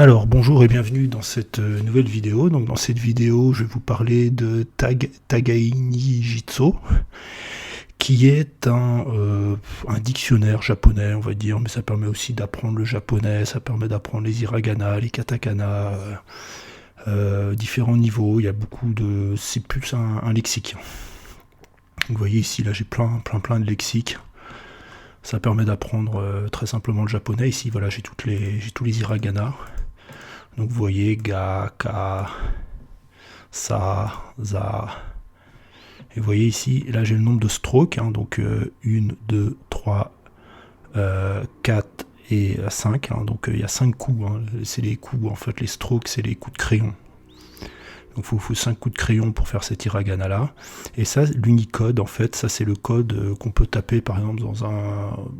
Alors bonjour et bienvenue dans cette nouvelle vidéo. Donc dans cette vidéo, je vais vous parler de Tagai Nijitsu, qui est un dictionnaire japonais, on va dire, mais ça permet aussi d'apprendre le japonais, ça permet d'apprendre les hiragana, les katakana, différents niveaux. Il y a beaucoup de, c'est plus un lexique. Vous voyez ici, là j'ai plein de lexiques. Ça permet d'apprendre très simplement le japonais. Ici, voilà, j'ai tous les hiragana. Donc vous voyez ga, ka, sa, za. Et vous voyez ici, là j'ai le nombre de strokes, hein, donc 1, 2, 3, 4 et 5. Hein, donc il y a 5 coups, hein, c'est les coups, en fait les strokes c'est les coups de crayon. Donc il faut 5 coups de crayon pour faire cet hiragana là. Et ça, l'Unicode, en fait, ça c'est le code qu'on peut taper par exemple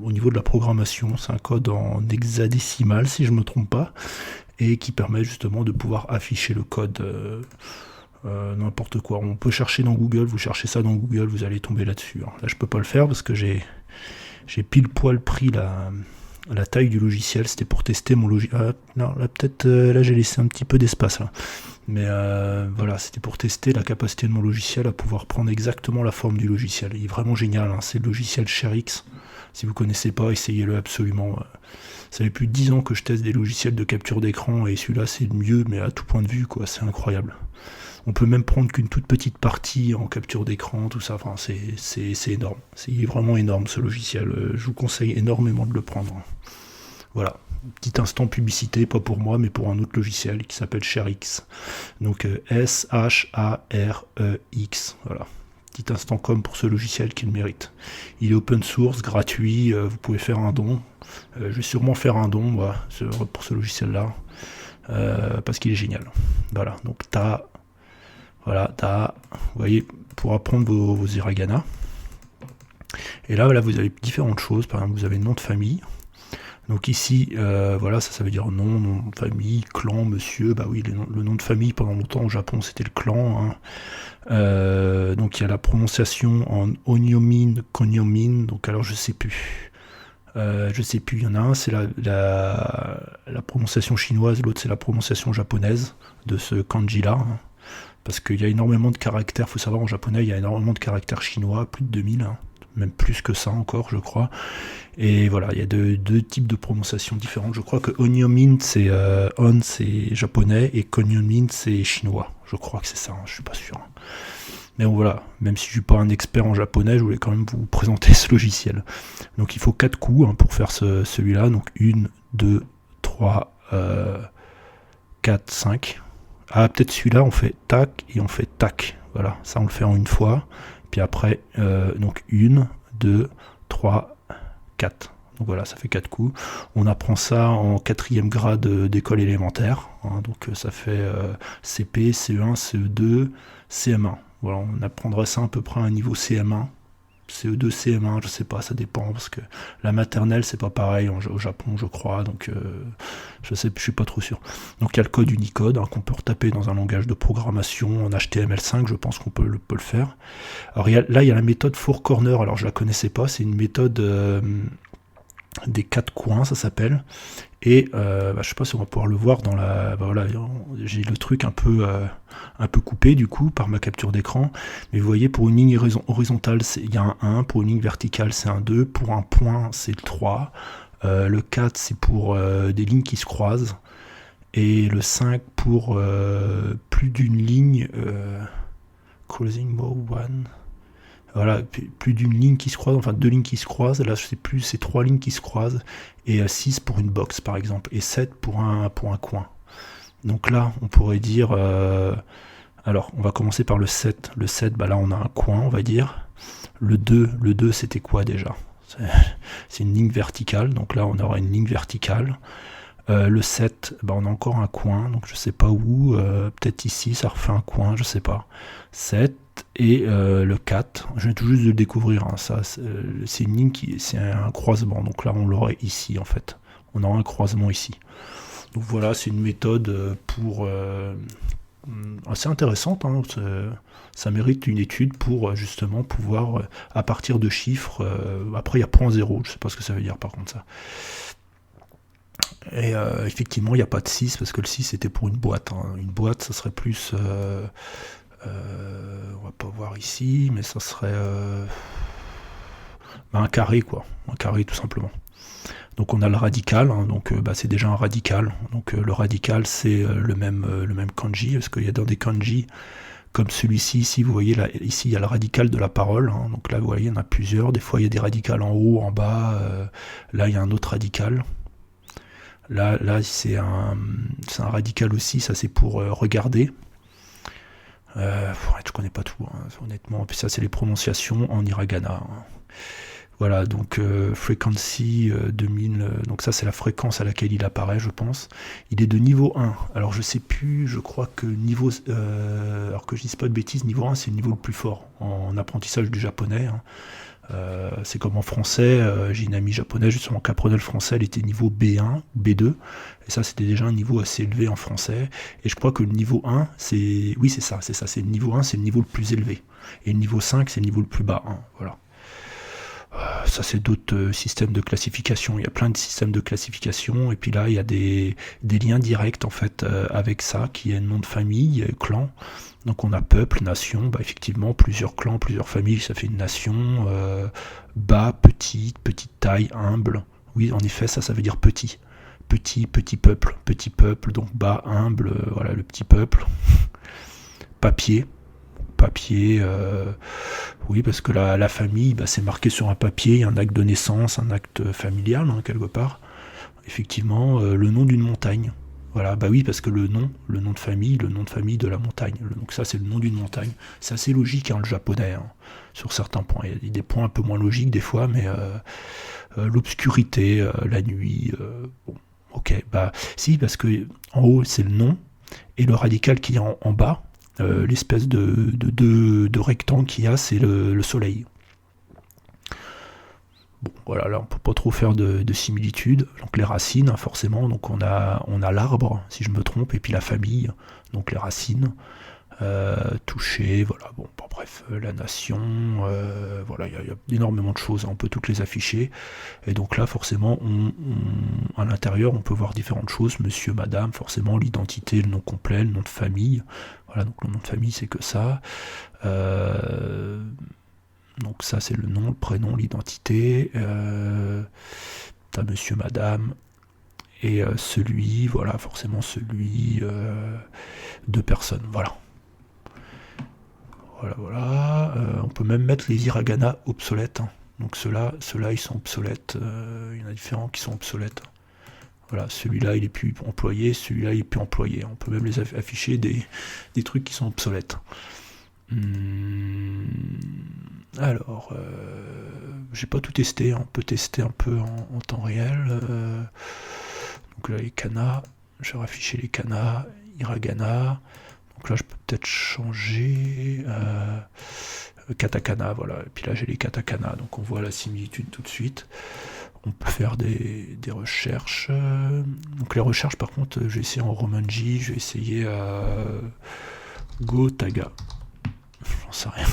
au niveau de la programmation. C'est un code en hexadécimal si je ne me trompe pas. Et qui permet justement de pouvoir afficher le code n'importe quoi. On peut chercher dans Google, vous cherchez ça dans Google, vous allez tomber là-dessus. Là je peux pas le faire parce que j'ai pile poil pris la taille du logiciel, c'était pour tester mon logiciel. Non, là peut-être là j'ai laissé un petit peu d'espace là. Mais voilà, c'était pour tester la capacité de mon logiciel à pouvoir prendre exactement la forme du logiciel. Il est vraiment génial, hein. C'est le logiciel ShareX. Si vous ne connaissez pas, essayez-le absolument. Ça fait plus de 10 ans que je teste des logiciels de capture d'écran et celui-là c'est le mieux, mais à tout point de vue, quoi, c'est incroyable. On peut même prendre qu'une toute petite partie en capture d'écran, tout ça, enfin, c'est énorme. C'est vraiment énorme ce logiciel. Je vous conseille énormément de le prendre. Voilà. Petit instant publicité, pas pour moi, mais pour un autre logiciel qui s'appelle ShareX. Donc S-H-A-R-E-X. Voilà. Petit instant com pour ce logiciel qui le mérite. Il est open source, gratuit, vous pouvez faire un don. Je vais sûrement faire un don moi, pour ce logiciel-là, parce qu'il est génial. Voilà, donc vous voyez, pour apprendre vos hiragana. Et là, vous avez différentes choses. Par exemple, vous avez le nom de famille. Donc ici, voilà, ça veut dire nom de famille, clan, monsieur. Bah oui, le nom de famille, pendant longtemps au Japon, c'était le clan. Hein. Donc il y a la prononciation en onyomin, konyomin. Donc alors je sais plus. Il y en a un, c'est la prononciation chinoise, l'autre c'est la prononciation japonaise de ce kanji-là. Hein. Parce qu'il y a énormément de caractères, il faut savoir en japonais, il y a énormément de caractères chinois, plus de 2000. Hein. Même plus que ça encore, je crois. Et voilà, il y a deux types de prononciations différentes. Je crois que onyomin, c'est on, c'est japonais, et konyomin, c'est chinois. Je crois que c'est ça, hein, je suis pas sûr. Mais bon, voilà, même si je suis pas un expert en japonais, je voulais quand même vous présenter ce logiciel. Donc il faut 4 coups hein, pour faire celui-là. Donc 1, 2, 3, 4, 5. Ah, peut-être celui-là, on fait tac et on fait tac. Voilà, ça on le fait en une fois. Puis après, donc 1, 2, 3, 4. Donc voilà, ça fait 4 coups. On apprend ça en 4e grade d'école élémentaire. Hein, donc ça fait CP, CE1, CE2, CM1. Voilà, on apprendra ça à peu près à un niveau CM1. CE2, CM1, je sais pas, ça dépend, parce que la maternelle, c'est pas pareil au Japon, je crois, donc je suis pas trop sûr. Donc il y a le code Unicode, hein, qu'on peut retaper dans un langage de programmation en HTML5, je pense qu'on peut le faire. Alors il y a la méthode Four Corner, alors je la connaissais pas, c'est une méthode des 4 coins, ça s'appelle. Et je sais pas si on va pouvoir le voir dans la. Voilà, j'ai le truc un peu coupé du coup par ma capture d'écran. Mais vous voyez, pour une ligne horizontale, il y a un 1, pour une ligne verticale, c'est un 2, pour un point, c'est le 3. Le 4, c'est pour des lignes qui se croisent. Et le 5 pour plus d'une ligne. Crossing more one. Voilà, plus d'une ligne qui se croise, enfin 2 lignes qui se croisent, là c'est 3 lignes qui se croisent, et 6 pour une box par exemple, et 7 pour un coin. Donc là, on pourrait dire, alors on va commencer par le 7, bah là on a un coin on va dire, le 2 c'était quoi déjà? C'est une ligne verticale, donc là on aura une ligne verticale. Le 7, bah on a encore un coin, donc je sais pas où, peut-être ici, ça refait un coin, je sais pas. 7 et le 4, je viens tout juste de le découvrir, hein, ça, c'est une ligne c'est un croisement, donc là on l'aurait ici en fait. On aura un croisement ici. Donc voilà, c'est une méthode pour assez intéressante, hein, ça mérite une étude pour justement pouvoir, à partir de chiffres, après il y a point 0, je sais pas ce que ça veut dire par contre ça. Et effectivement, il n'y a pas de 6 parce que le 6 c'était pour une boîte. Hein. Une boîte, ça serait plus. On va pas voir ici, mais ça serait un carré, quoi. Un carré, tout simplement. Donc on a le radical, hein, donc c'est déjà un radical. Donc le radical, c'est le même kanji, parce qu'il y a dans des kanji comme celui-ci, ici, vous voyez, là, ici, il y a le radical de la parole. Hein, donc là, vous voyez, il y en a plusieurs. Des fois, il y a des radicales en haut, en bas. Là, il y a un autre radical. Là c'est un radical aussi. Ça, c'est pour regarder. Je connais pas tout, hein, honnêtement. Puis ça, c'est les prononciations en hiragana. Hein. Voilà, donc frequency 2000, donc ça c'est la fréquence à laquelle il apparaît, je pense. Il est de niveau 1. Alors je sais plus, je crois que niveau, alors que je dise pas de bêtises, niveau 1 c'est le niveau le plus fort en apprentissage du japonais. Hein. C'est comme en français, j'ai une amie japonaise justement qui apprenait le français, elle était niveau B1, B2, et ça c'était déjà un niveau assez élevé en français. Et je crois que le niveau 1, c'est, oui c'est ça, c'est le niveau 1, c'est le niveau le plus élevé. Et le niveau 5, c'est le niveau le plus bas. Hein, voilà. Ça c'est d'autres systèmes de classification, il y a plein de systèmes de classification, et puis là il y a des liens directs en fait avec ça, qui est nom de famille, clan, donc on a peuple, nation, effectivement plusieurs clans, plusieurs familles, ça fait une nation, bas, petite taille, humble, oui en effet ça veut dire petit peuple, donc bas, humble, voilà le petit peuple, papier, oui parce que la famille c'est marqué sur un papier, un acte de naissance, un acte familial hein, quelque part, effectivement le nom d'une montagne, voilà oui parce que le nom de famille de la montagne, donc ça c'est le nom d'une montagne, c'est assez logique hein, le japonais hein, sur certains points, il y a des points un peu moins logiques des fois, mais l'obscurité, la nuit, bon ok si parce que en haut c'est le nom et le radical qui est en bas, l'espèce de rectangle qu'il y a, c'est le soleil. Bon, voilà, là on peut pas trop faire de similitudes. Donc les racines, forcément, donc on a l'arbre, si je me trompe, et puis la famille, donc les racines, toucher, voilà, bon, bref, la nation, voilà, il y a énormément de choses, on peut toutes les afficher. Et donc là, forcément, à l'intérieur, on peut voir différentes choses, monsieur, madame, forcément, l'identité, le nom complet, le nom de famille. Voilà, donc le nom de famille, c'est que ça. Donc ça, c'est le nom, le prénom, l'identité. T'as monsieur, madame. Et celui, voilà, forcément celui de personnes. Voilà. Voilà. On peut même mettre les hiragana obsolètes. Hein. Donc ceux-là, ils sont obsolètes. Il y en a différents qui sont obsolètes. Voilà, celui-là il est plus employé, celui-là il est plus employé. On peut même les afficher des trucs qui sont obsolètes. Alors, j'ai pas tout testé, on peut tester un peu en temps réel. Donc là les kanas, je vais afficher les kanas, hiragana. Donc là je peux peut-être changer katakana, voilà. Et puis là j'ai les katakana, donc on voit la similitude tout de suite. On peut faire des recherches. Donc les recherches par contre, je vais essayer en romanji, je vais essayer Gotaga. J'en sais rien.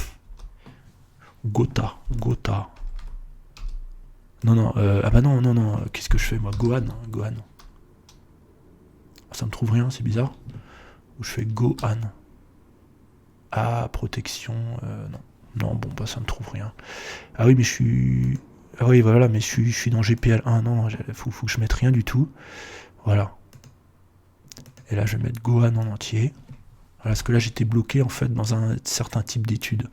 Gota. Non, non, qu'est-ce que je fais moi? Gohan. Ça me trouve rien, c'est bizarre. Ou je fais Gohan. Ah, protection, non. Non, bon, ça me trouve rien. Ah oui, mais je suis... Ah oui, voilà, mais je suis dans GPL1. Non, faut que je mette rien du tout. Voilà. Et là, je vais mettre Gohan en entier. Voilà, parce que là, j'étais bloqué, en fait, dans un certain type d'études.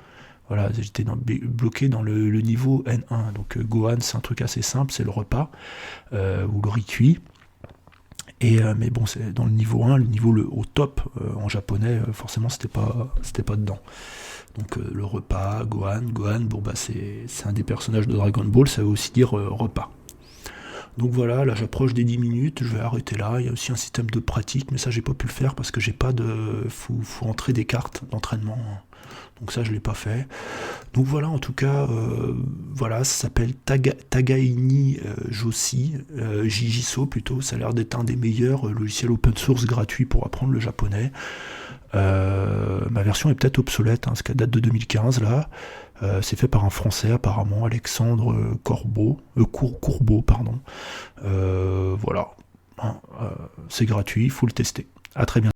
Voilà, j'étais bloqué dans le niveau N1. Donc, Gohan, c'est un truc assez simple, c'est le repas, ou le riz cuit. Et, mais bon, c'est dans le niveau 1, le niveau au top, en japonais, forcément, c'était pas dedans. Donc le repas, Gohan, bon c'est un des personnages de Dragon Ball, ça veut aussi dire repas. Donc voilà, là j'approche des 10 minutes, je vais arrêter là. Il y a aussi un système de pratique, mais ça j'ai pas pu le faire parce que j'ai pas de... Faut entrer des cartes d'entraînement. Donc ça je l'ai pas fait. Donc voilà, en tout cas, voilà, ça s'appelle Tagaini Joshi, Jijiso plutôt. Ça a l'air d'être un des meilleurs logiciels open source gratuits pour apprendre le japonais. Ma version est peut-être obsolète, hein, parce qu'elle date de 2015 là. C'est fait par un Français apparemment, Alexandre Courbeau, pardon. Voilà. Hein, c'est gratuit, il faut le tester. À très bientôt.